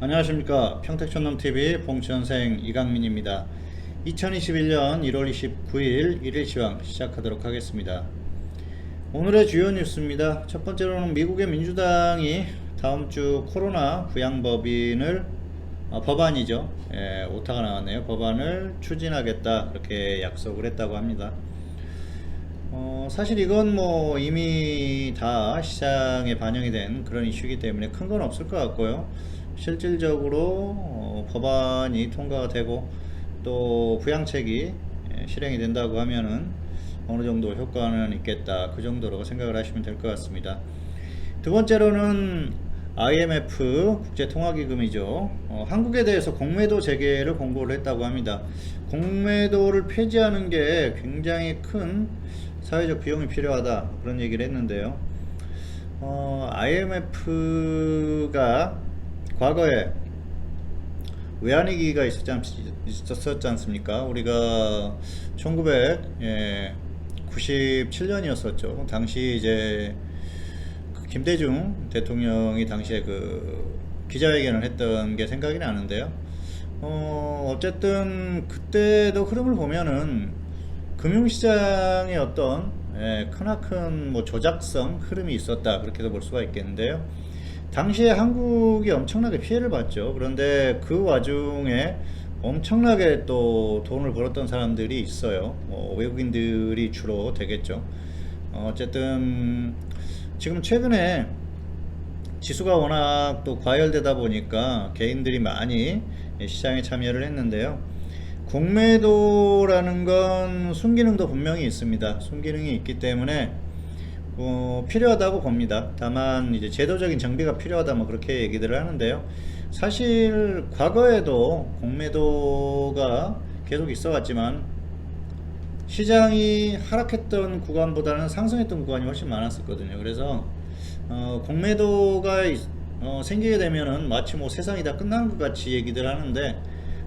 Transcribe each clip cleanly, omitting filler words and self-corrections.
안녕하십니까. 평택촌놈TV 봉천생 이강민입니다. 2021년 1월 29일 1일 시황 시작하도록 하겠습니다. 오늘의 주요 뉴스입니다. 첫 번째로는 미국의 민주당이 다음주 코로나 부양법인을 법안이죠. 오타가 나왔네요. 법안을 추진하겠다 그렇게 약속을 했다고 합니다. 사실 이건 뭐 이미 다 시장에 반영이 된 그런 이슈이기 때문에 큰 건 없을 것 같고요. 실질적으로 법안이 통과가 되고 또 부양책이 실행이 된다고 하면은 어느 정도 효과는 있겠다, 그 정도로 생각을 하시면 될 것 같습니다. 두 번째로는 IMF 국제통화기금이죠. 한국에 대해서 공매도 재개를 공고를 했다고 합니다. 공매도를 폐지하는 게 굉장히 큰 사회적 비용이 필요하다, 그런 얘기를 했는데요. IMF가 과거에 외환위기가 있었지 않습니까? 우리가 1997년이었었죠. 당시 이제 김대중 대통령이 당시에 그 기자회견을 했던 게 생각이 나는데요. 어쨌든 그때도 흐름을 보면은 금융시장의 어떤 크나큰 뭐 조작성 흐름이 있었다, 그렇게도 볼 수가 있겠는데요. 당시에 한국이 엄청나게 피해를 봤죠. 그런데 그 와중에 엄청나게 또 돈을 벌었던 사람들이 있어요. 외국인들이 주로 되겠죠. 어쨌든 지금 최근에 지수가 워낙 또 과열되다 보니까 개인들이 많이 시장에 참여를 했는데요. 공매도라는 건 순기능도 분명히 있습니다. 순기능이 있기 때문에 필요하다고 봅니다. 다만 이제 제도적인 정비가 필요하다, 뭐 그렇게 얘기들을 하는데요. 사실 과거에도 공매도가 계속 있어 왔지만 시장이 하락했던 구간보다는 상승했던 구간이 훨씬 많았었거든요. 그래서 공매도가 생기게 되면은 마치 뭐 세상이 다 끝나는 것 같이 얘기들 하는데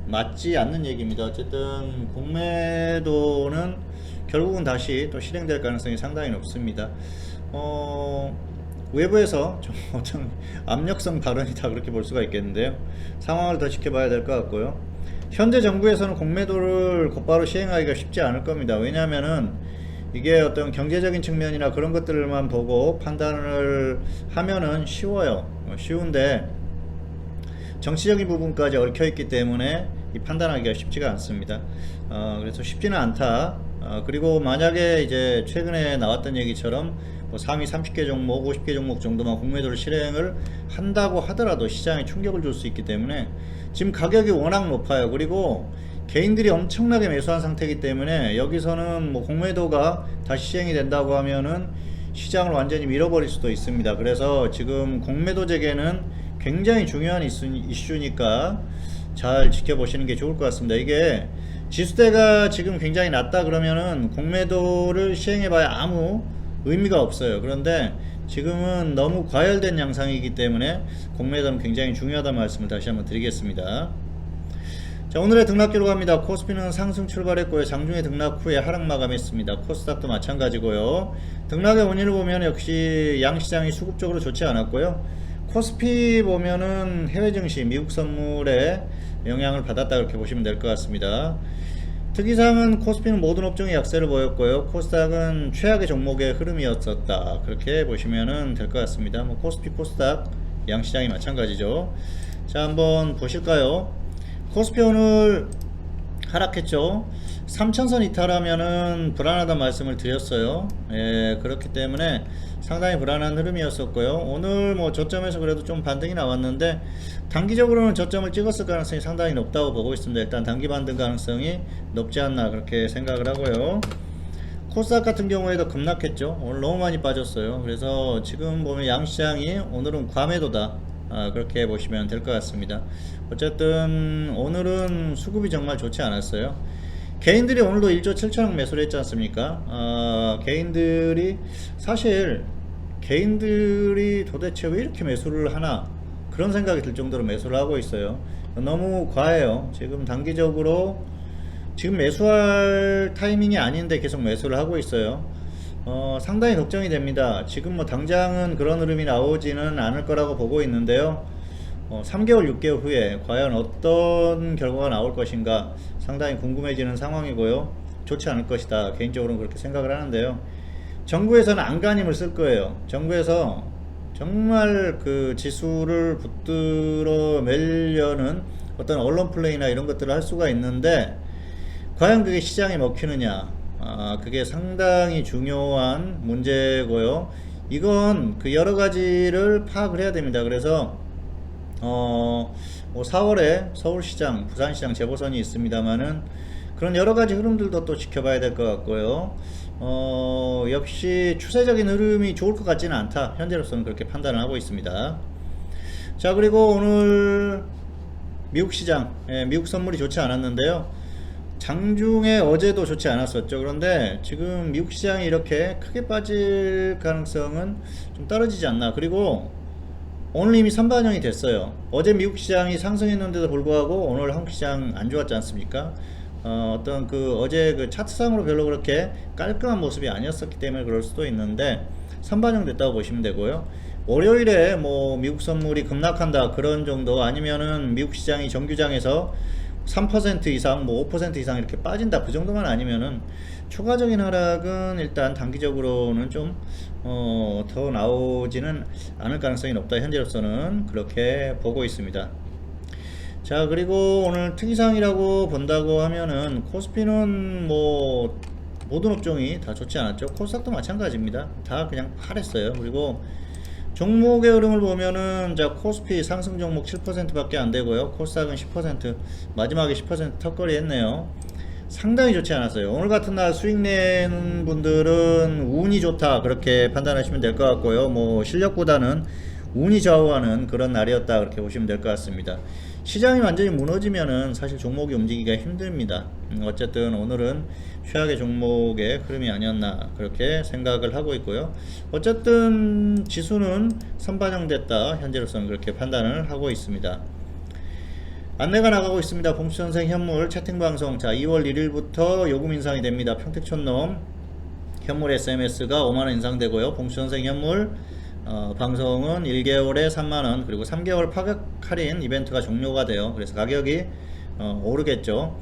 맞지 않는 얘기입니다. 어쨌든 공매도는 결국은 다시 또 실행될 가능성이 상당히 높습니다. 외부에서 좀 어떤 압력성 발언이다, 그렇게 볼 수가 있겠는데요. 상황을 더 지켜봐야 될 것 같고요. 현재 정부에서는 공매도를 곧바로 시행하기가 쉽지 않을 겁니다. 왜냐하면은 이게 어떤 경제적인 측면이나 그런 것들만 보고 판단을 하면은 쉬운데 정치적인 부분까지 얽혀있기 때문에 이 판단하기가 쉽지가 않습니다. 그래서 쉽지는 않다. 그리고 만약에 이제 최근에 나왔던 얘기처럼 뭐 상위 30개 종목, 50개 종목 정도만 공매도를 실행을 한다고 하더라도 시장에 충격을 줄 수 있기 때문에 지금 가격이 워낙 높아요. 그리고 개인들이 엄청나게 매수한 상태이기 때문에 여기서는 뭐 공매도가 다시 시행이 된다고 하면은 시장을 완전히 밀어버릴 수도 있습니다. 그래서 지금 공매도 재개는 굉장히 중요한 이슈니까 잘 지켜보시는 게 좋을 것 같습니다. 이게 지수대가 지금 굉장히 낮다 그러면은 공매도를 시행해봐야 아무 의미가 없어요. 그런데 지금은 너무 과열된 양상이기 때문에 공매도는 굉장히 중요하다는 말씀을 다시 한번 드리겠습니다. 자, 오늘의 등락 기록합니다. 코스피는 상승 출발했고요. 장중에 등락 후에 하락 마감했습니다. 코스닥도 마찬가지고요. 등락의 원인을 보면 역시 양시장이 수급적으로 좋지 않았고요. 코스피 보면은 해외 증시, 미국 선물에 영향을 받았다, 그렇게 보시면 될 것 같습니다. 특이사항은 코스피는 모든 업종의 약세를 보였고요. 코스닥은 최악의 종목의 흐름이었었다, 그렇게 보시면 될 것 같습니다. 뭐 코스피, 코스닥 양시장이 마찬가지죠. 자, 한번 보실까요? 코스피 오늘 하락했죠. 3000선 이탈하면은 불안하다는 말씀을 드렸어요. 그렇기 때문에 상당히 불안한 흐름이었었고요. 오늘 뭐 저점에서 그래도 좀 반등이 나왔는데 단기적으로는 저점을 찍었을 가능성이 상당히 높다고 보고 있습니다. 일단 단기 반등 가능성이 높지 않나, 그렇게 생각을 하고요. 코스닥 같은 경우에도 급락했죠. 오늘 너무 많이 빠졌어요. 그래서 지금 보면 양시장이 오늘은 과매도다, 그렇게 보시면 될 것 같습니다. 어쨌든 오늘은 수급이 정말 좋지 않았어요. 개인들이 오늘도 1조 7천억 매수를 했지 않습니까? 개인들이 도대체 왜 이렇게 매수를 하나, 그런 생각이 들 정도로 매수를 하고 있어요. 너무 과해요. 지금 단기적으로 지금 매수할 타이밍이 아닌데 계속 매수를 하고 있어요. 상당히 걱정이 됩니다. 지금 뭐 당장은 그런 흐름이 나오지는 않을 거라고 보고 있는데요. 3개월, 6개월 후에 과연 어떤 결과가 나올 것인가 상당히 궁금해지는 상황이고요. 좋지 않을 것이다. 개인적으로는 그렇게 생각을 하는데요. 정부에서는 안간힘을 쓸 거예요. 정부에서 정말 그 지수를 붙들어 매려는 어떤 언론 플레이나 이런 것들을 할 수가 있는데 과연 그게 시장에 먹히느냐, 그게 상당히 중요한 문제고요. 이건 그 여러 가지를 파악을 해야 됩니다. 그래서 뭐 4월에 서울시장, 부산시장 재보선이 있습니다만은 그런 여러 가지 흐름들도 또 지켜봐야 될 것 같고요. 역시 추세적인 흐름이 좋을 것 같지는 않다. 현재로서는 그렇게 판단을 하고 있습니다. 자, 그리고 오늘 미국 시장, 미국 선물이 좋지 않았는데요. 장중에 어제도 좋지 않았었죠. 그런데 지금 미국 시장이 이렇게 크게 빠질 가능성은 좀 떨어지지 않나. 그리고 오늘 이미 선반영이 됐어요. 어제 미국 시장이 상승했는데도 불구하고 오늘 한국 시장 안 좋았지 않습니까? 어떤 그 어제 그 차트상으로 별로 그렇게 깔끔한 모습이 아니었었기 때문에 그럴 수도 있는데 선반영 됐다고 보시면 되고요. 월요일에 뭐 미국 선물이 급락한다 그런 정도 아니면은 미국 시장이 정규장에서 3% 이상 뭐 5% 이상 이렇게 빠진다 그 정도만 아니면은 추가적인 하락은 일단 단기적으로는 좀 더 나오지는 않을 가능성이 높다. 현재로서는 그렇게 보고 있습니다. 자, 그리고 오늘 특이사항이라고 본다고 하면은 코스피는 뭐 모든 업종이 다 좋지 않았죠. 코스닥도 마찬가지입니다. 다 그냥 파랬어요. 그리고 종목의 흐름을 보면은 자 코스피 상승 종목 7% 밖에 안 되고요. 코스닥은 10%, 마지막에 10% 턱걸이 했네요. 상당히 좋지 않았어요. 오늘 같은 날 수익 내는 분들은 운이 좋다 그렇게 판단하시면 될 것 같고요. 뭐 실력보다는 운이 좌우하는 그런 날이었다 그렇게 보시면 될 것 같습니다. 시장이 완전히 무너지면은 사실 종목이 움직이기가 힘듭니다. 어쨌든 오늘은 최악의 종목의 흐름이 아니었나 그렇게 생각을 하고 있고요. 어쨌든 지수는 선반영됐다 현재로서는 그렇게 판단을 하고 있습니다. 안내가 나가고 있습니다. 봉수선생 현물 채팅방송. 자, 2월 1일부터 요금 인상이 됩니다. 평택촌놈 현물 SMS가 5만원 인상되고요. 봉수선생 현물 방송은 1개월에 3만원 그리고 3개월 파격 할인 이벤트가 종료가 돼요. 그래서 가격이 오르겠죠.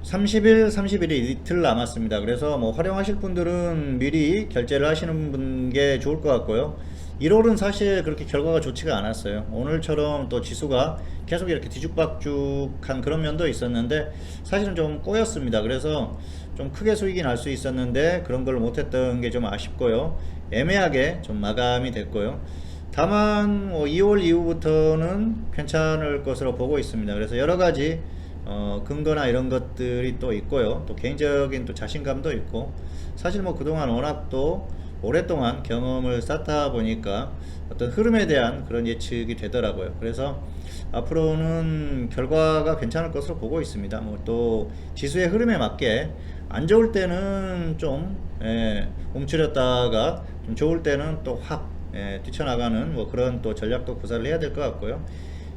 30일, 31일 이틀 남았습니다. 그래서 뭐 활용하실 분들은 미리 결제를 하시는 분께 좋을 것 같고요. 1월은 사실 그렇게 결과가 좋지가 않았어요. 오늘처럼 또 지수가 계속 이렇게 뒤죽박죽한 그런 면도 있었는데 사실은 좀 꼬였습니다. 그래서 좀 크게 수익이 날 수 있었는데 그런 걸 못했던 게 좀 아쉽고요. 애매하게 좀 마감이 됐고요. 다만 2월 이후부터는 괜찮을 것으로 보고 있습니다. 그래서 여러 가지 근거나 이런 것들이 또 있고요. 또 개인적인 또 자신감도 있고 사실 뭐 그동안 워낙 또 오랫동안 경험을 쌓다 보니까 어떤 흐름에 대한 그런 예측이 되더라고요. 그래서 앞으로는 결과가 괜찮을 것으로 보고 있습니다. 뭐 또 지수의 흐름에 맞게 안 좋을 때는 좀 움츠렸다가 좀 좋을 때는 또 확 뛰쳐나가는 뭐 그런 또 전략도 구사를 해야 될 것 같고요.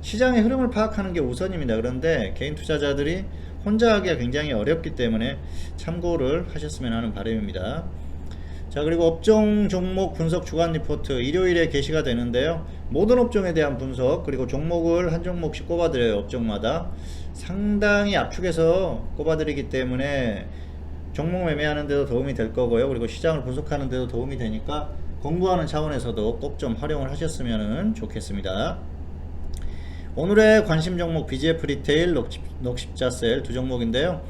시장의 흐름을 파악하는 게 우선입니다. 그런데 개인 투자자들이 혼자 하기가 굉장히 어렵기 때문에 참고를 하셨으면 하는 바람입니다. 자, 그리고 업종 종목 분석 주간 리포트 일요일에 게시가 되는데요. 모든 업종에 대한 분석 그리고 종목을 한 종목씩 꼽아드려요. 업종마다 상당히 압축해서 꼽아드리기 때문에 종목 매매하는 데도 도움이 될 거고요. 그리고 시장을 분석하는 데도 도움이 되니까 공부하는 차원에서도 꼭 좀 활용을 하셨으면 좋겠습니다. 오늘의 관심 종목 BGF 리테일, 녹십자셀 두 종목인데요.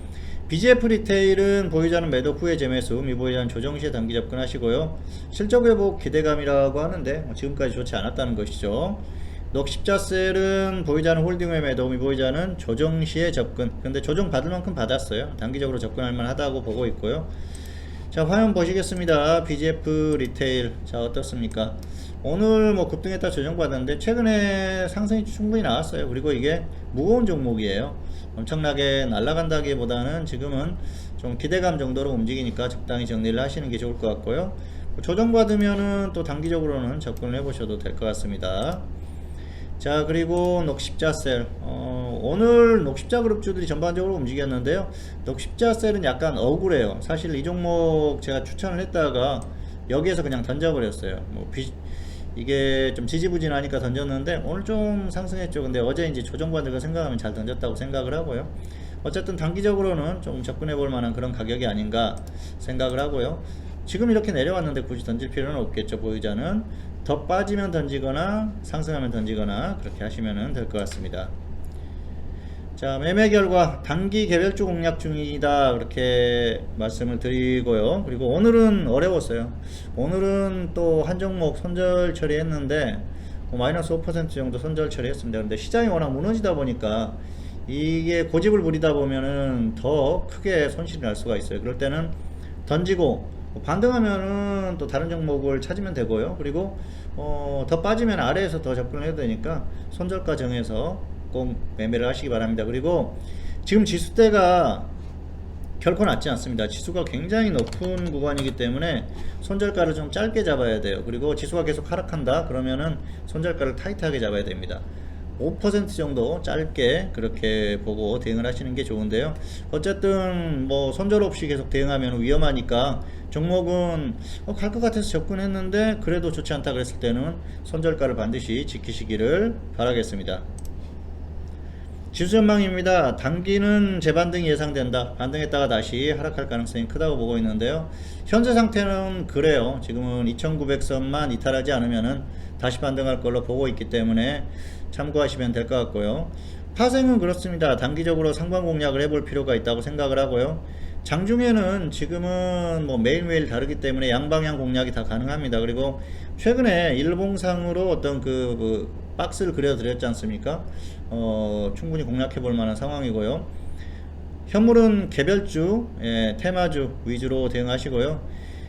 BGF 리테일은 보유자는 매도 후에 재매수, 미보유자는 조정 시에 단기 접근하시고요. 실적 회복 기대감이라고 하는데 지금까지 좋지 않았다는 것이죠. 녹십자셀은 보유자는 홀딩 후에 매도, 미보유자는 조정 시에 접근. 근데 조정 받을 만큼 받았어요. 단기적으로 접근할 만하다고 보고 있고요. 자, 화면 보시겠습니다. BGF 리테일. 자, 어떻습니까? 오늘 뭐 급등했다 조정받았는데 최근에 상승이 충분히 나왔어요. 그리고 이게 무거운 종목이에요. 엄청나게 날아간다기보다는 지금은 좀 기대감 정도로 움직이니까 적당히 정리를 하시는 게 좋을 것 같고요. 조정받으면은 또 단기적으로는 접근을 해보셔도 될 것 같습니다. 자, 그리고 녹십자셀 오늘 녹십자그룹주들이 전반적으로 움직였는데요. 녹십자셀은 약간 억울해요. 사실 이 종목 제가 추천을 했다가 여기에서 그냥 던져버렸어요. 뭐 이게 좀 지지부진하니까 던졌는데 오늘 좀 상승했죠. 근데 어제 이제 조정받은 거 생각하면 잘 던졌다고 생각을 하고요. 어쨌든 단기적으로는 좀 접근해 볼 만한 그런 가격이 아닌가 생각을 하고요. 지금 이렇게 내려왔는데 굳이 던질 필요는 없겠죠. 보유자는 더 빠지면 던지거나 상승하면 던지거나 그렇게 하시면 될 것 같습니다. 자, 매매 결과 단기 개별주 공략 중이다 그렇게 말씀을 드리고요. 그리고 오늘은 어려웠어요. 오늘은 또 한 종목 손절 처리했는데 마이너스 5% 정도 손절 처리했습니다. 그런데 시장이 워낙 무너지다 보니까 이게 고집을 부리다 보면은 더 크게 손실이 날 수가 있어요. 그럴 때는 던지고 반등하면은 또 다른 종목을 찾으면 되고요. 그리고 더 빠지면 아래에서 더 접근을 해야 되니까 손절가 정해서 꼭 매매를 하시기 바랍니다. 그리고 지금 지수대가 결코 낮지 않습니다. 지수가 굉장히 높은 구간이기 때문에 손절가를 좀 짧게 잡아야 돼요. 그리고 지수가 계속 하락한다 그러면은 손절가를 타이트하게 잡아야 됩니다. 5% 정도 짧게 그렇게 보고 대응을 하시는 게 좋은데요. 어쨌든 뭐 손절 없이 계속 대응하면 위험하니까 종목은 갈 것 같아서 접근했는데 그래도 좋지 않다 그랬을 때는 손절가를 반드시 지키시기를 바라겠습니다. 지수 전망입니다. 단기는 재반등이 예상된다. 반등했다가 다시 하락할 가능성이 크다고 보고 있는데요. 현재 상태는 그래요. 지금은 2900선만 이탈하지 않으면은 다시 반등할 걸로 보고 있기 때문에 참고하시면 될 것 같고요. 파생은 그렇습니다. 단기적으로 상방 공략을 해볼 필요가 있다고 생각을 하고요. 장중에는 지금은 뭐 매일매일 다르기 때문에 양방향 공략이 다 가능합니다. 그리고 최근에 일봉상으로 어떤 그 박스를 그려드렸지 않습니까? 충분히 공략해 볼 만한 상황이고요. 현물은 개별주, 테마주 위주로 대응하시고요.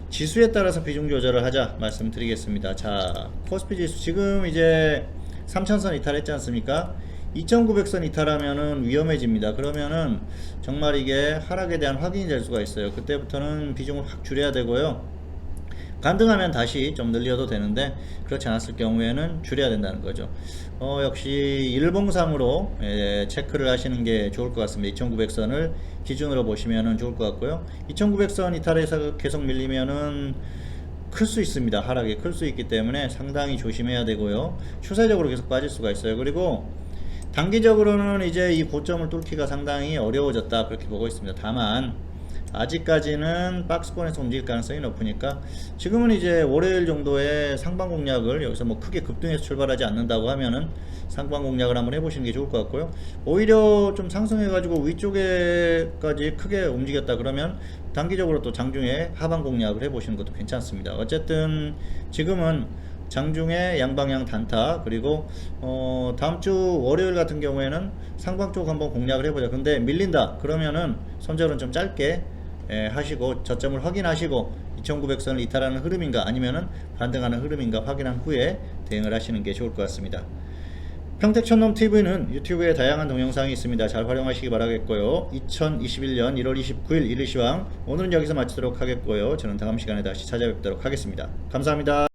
지수에 따라서 비중 조절을 하자 말씀드리겠습니다. 자, 코스피 지수 지금 이제 3000선 이탈했지 않습니까? 2900선 이탈하면은 위험해집니다. 그러면은 정말 이게 하락에 대한 확인이 될 수가 있어요. 그때부터는 비중을 확 줄여야 되고요. 반등하면 다시 좀 늘려도 되는데 그렇지 않았을 경우에는 줄여야 된다는 거죠. 역시 일봉상으로 체크를 하시는 게 좋을 것 같습니다. 2900선을 기준으로 보시면 좋을 것 같고요. 2900선 이탈해서 계속 밀리면은 클 수 있습니다. 하락이 클 수 있기 때문에 상당히 조심해야 되고요. 추세적으로 계속 빠질 수가 있어요. 그리고 단기적으로는 이제 이 고점을 뚫기가 상당히 어려워졌다 그렇게 보고 있습니다. 다만 아직까지는 박스권에서 움직일 가능성이 높으니까 지금은 이제 월요일 정도의 상방 공략을 여기서 뭐 크게 급등해서 출발하지 않는다고 하면은 상방 공략을 한번 해보시는 게 좋을 것 같고요. 오히려 좀 상승해 가지고 위쪽에까지 크게 움직였다 그러면 단기적으로 또 장중에 하방 공략을 해보시는 것도 괜찮습니다. 어쨌든 지금은 장중에 양방향 단타 그리고 다음주 월요일 같은 경우에는 상방 쪽 한번 공략을 해보자. 근데 밀린다 그러면은 손절은 좀 짧게 하시고 저점을 확인하시고 2900선을 이탈하는 흐름인가 아니면은 반등하는 흐름인가 확인한 후에 대응을 하시는 게 좋을 것 같습니다. 평택촌놈TV는 유튜브에 다양한 동영상이 있습니다. 잘 활용하시기 바라겠고요. 2021년 1월 29일 일일시황 오늘은 여기서 마치도록 하겠고요. 저는 다음 시간에 다시 찾아뵙도록 하겠습니다. 감사합니다.